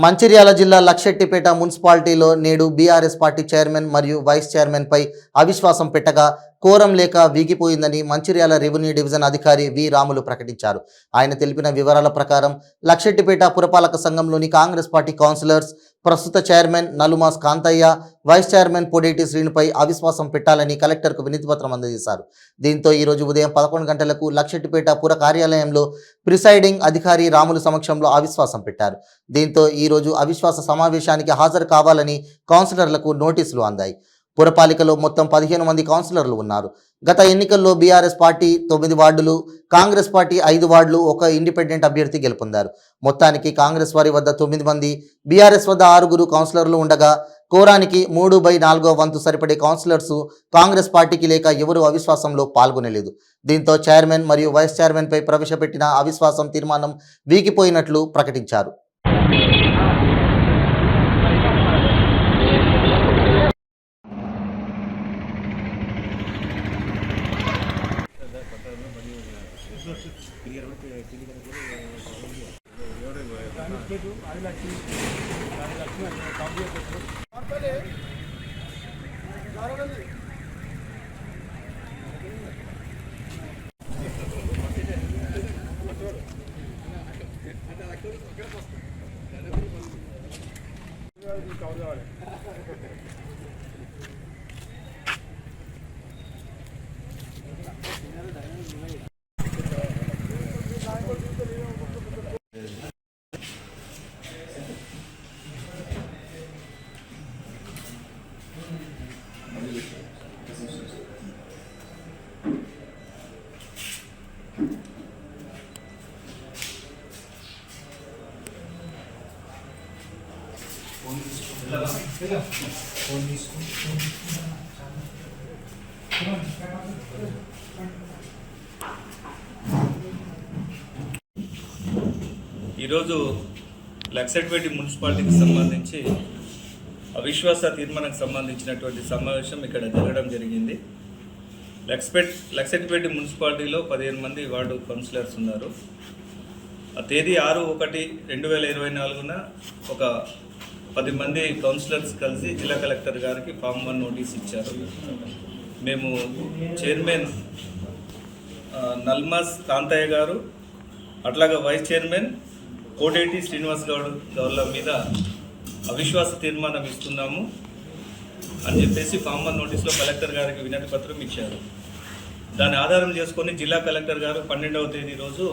మంచిర్యాల జిల్లా లక్షెట్టిపేట మున్సిపాలిటీలో నేడు బీఆర్ఎస్ పార్టీ చైర్మన్ మరియు వైస్ చైర్మన్పై అవిశ్వాసం పెట్టగా కోరం లేక వీగిపోయిందని మంచిర్యాల రెవెన్యూ డివిజన్ అధికారి వి రాములు ప్రకటించారు. ఆయన తెలిపిన వివరాల ప్రకారం లక్షెట్టిపేట పురపాలక సంఘంలోని కాంగ్రెస్ పార్టీ కౌన్సిలర్స్ ప్రస్తుత chairman Nalumas Kantaiah, vice chairman Podeti శ్రీనుపై అవిశ్వాసం పెట్టాలని కలెక్టర్కు వినతిపత్రం అందజేశారు. దీంతో ఈరోజు ఉదయం 11 గంటలకు లక్షెట్టిపేట పుర కార్యాలయంలో ప్రిసైడింగ్ అధికారి రాములు సమక్షంలో అవిశ్వాసం పెట్టారు. దీంతో ఈరోజు అవిశ్వాస సమావేశానికి హాజరు కావాలని కౌన్సిలర్లకు నోటీసులు అందాయి. పురపాలికలో మొత్తం 15 మంది కౌన్సిలర్లు ఉన్నారు. గత ఎన్నికల్లో బీఆర్ఎస్ పార్టీ 9 వార్డులు, కాంగ్రెస్ పార్టీ 5 వార్డులు, ఒక ఇండిపెండెంట్ అభ్యర్థి గెలుపొందారు. మొత్తానికి కాంగ్రెస్ వారి వద్ద 9 మంది, బీఆర్ఎస్ వద్ద 6 కౌన్సిలర్లు ఉండగా కోరానికి 3/4 వంతు సరిపడే కౌన్సిలర్స్ కాంగ్రెస్ పార్టీకి లేక ఎవరూ అవిశ్వాసంలో పాల్గొనలేదు. దీంతో చైర్మన్ మరియు వైస్ చైర్మన్పై ప్రవేశపెట్టిన అవిశ్వాసం తీర్మానం వీగిపోయినట్లు ప్రకటించారు. ఈరోజు లక్షెట్టిపేట మున్సిపాలిటీకి సంబంధించి అవిశ్వాస తీర్మానానికి సంబంధించినటువంటి సమావేశం ఇక్కడ జరగడం జరిగింది. లక్షెట్టిపేట మున్సిపాలిటీలో 15 మంది వార్డు కౌన్సిలర్స్ ఉన్నారు. ఆ తేదీ 6/1/2024 ఒక 10 మంది కౌన్సిలర్స్ కలిసి జిల్లా కలెక్టర్ గారికి ఫామ్ 1 నోటీస్ ఇచ్చారు. మేము చైర్మన్ నల్మాస్ కాంతయ్య గారు, అట్లాగా వైస్ చైర్మన్ కోటేటి శ్రీనివాస్ గౌడ్ల మీద అవిశ్వాస తీర్మానం ఇస్తున్నాము అని చెప్పేసి ఫామ్ 1 నోటీస్లో కలెక్టర్ గారికి వినతి పత్రం ఇచ్చారు. దాన్ని ఆధారం చేసుకొని జిల్లా కలెక్టర్ గారు 12వ తేదీ రోజు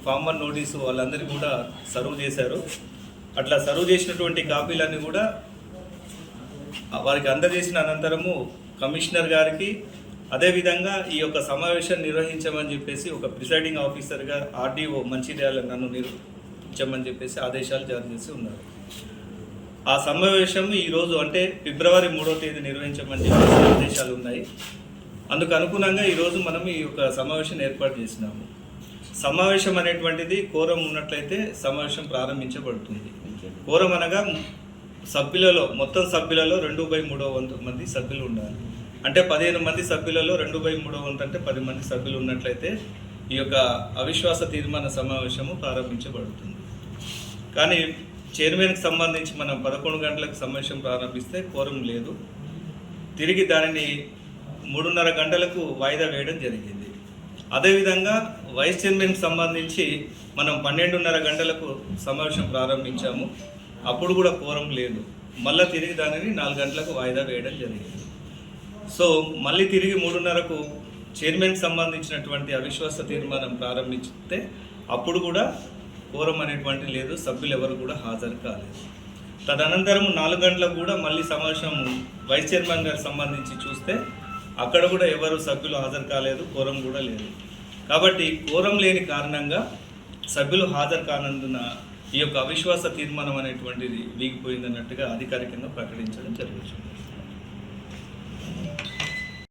ఫామ్ 1 నోటీసు వాళ్ళందరికీ కూడా సర్వ్ చేశారు. అట్లా సర్వ్ చేసినటువంటి కాపీలన్నీ కూడా వారికి అందజేసిన అనంతరము కమిషనర్ గారికి, అదేవిధంగా ఈ యొక్క సమావేశం నిర్వహించమని చెప్పేసి ఒక ప్రిసైడింగ్ ఆఫీసర్గా ఆర్డీఓ మంచిర్యాల నన్ను నిర్వహించమని చెప్పేసి ఆదేశాలు జారీ చేసి ఉన్నారు. ఆ సమావేశం ఈరోజు అంటే ఫిబ్రవరి 3వ తేదీ నిర్వహించమని చెప్పేసి ఆదేశాలు ఉన్నాయి. అందుకు అనుగుణంగా ఈరోజు మనం ఈ యొక్క సమావేశం ఏర్పాటు చేసినాము. సమావేశం అనేటువంటిది కోరం ఉన్నట్లయితే సమావేశం ప్రారంభించబడుతుంది. కోరం అనగా సభ్యులలో, మొత్తం సభ్యులలో 2/3 వంతు మంది సభ్యులు ఉండాలి. అంటే 15 మంది సభ్యులలో 2/3 వంతు అంటే 10 మంది సభ్యులు ఉన్నట్లయితే ఈ యొక్క అవిశ్వాస తీర్మాన సమావేశము ప్రారంభించబడుతుంది. కానీ చైర్మన్కి సంబంధించి మనం 11 గంటలకు సమావేశం ప్రారంభిస్తే కోరం లేదు. తిరిగి దానిని 3:30 గంటలకు వాయిదా వేయడం జరిగింది. అదేవిధంగా వైస్ చైర్మన్కి సంబంధించి మనం 12:30 గంటలకు సమావేశం ప్రారంభించాము. అప్పుడు కూడా కోరం లేదు. మళ్ళీ తిరిగి దానిని 4 గంటలకు వాయిదా వేయడం జరిగింది. సో మళ్ళీ తిరిగి 3:30కు చైర్మన్కి సంబంధించినటువంటి అవిశ్వాస తీర్మానం ప్రారంభిస్తే అప్పుడు కూడా కోరం అనేటువంటి లేదు, సభ్యులు ఎవరు కూడా హాజరు కాలేదు. తదనంతరం 4 గంటలకు కూడా మళ్ళీ సమావేశం వైస్ చైర్మన్ గారికి సంబంధించి చూస్తే అక్కడ కూడా ఎవరు సభ్యులు హాజరు కాలేదు, కోరం కూడా లేదు. కాబట్టి కోరం లేని కారణంగా సభ్యులు హాజరు కానందున ఈ యొక్క అవిశ్వాస తీర్మానం అనేటువంటిది వీగిపోయిందన్నట్టుగా అధికారికంగా ప్రకటించడం జరుగుతుంది.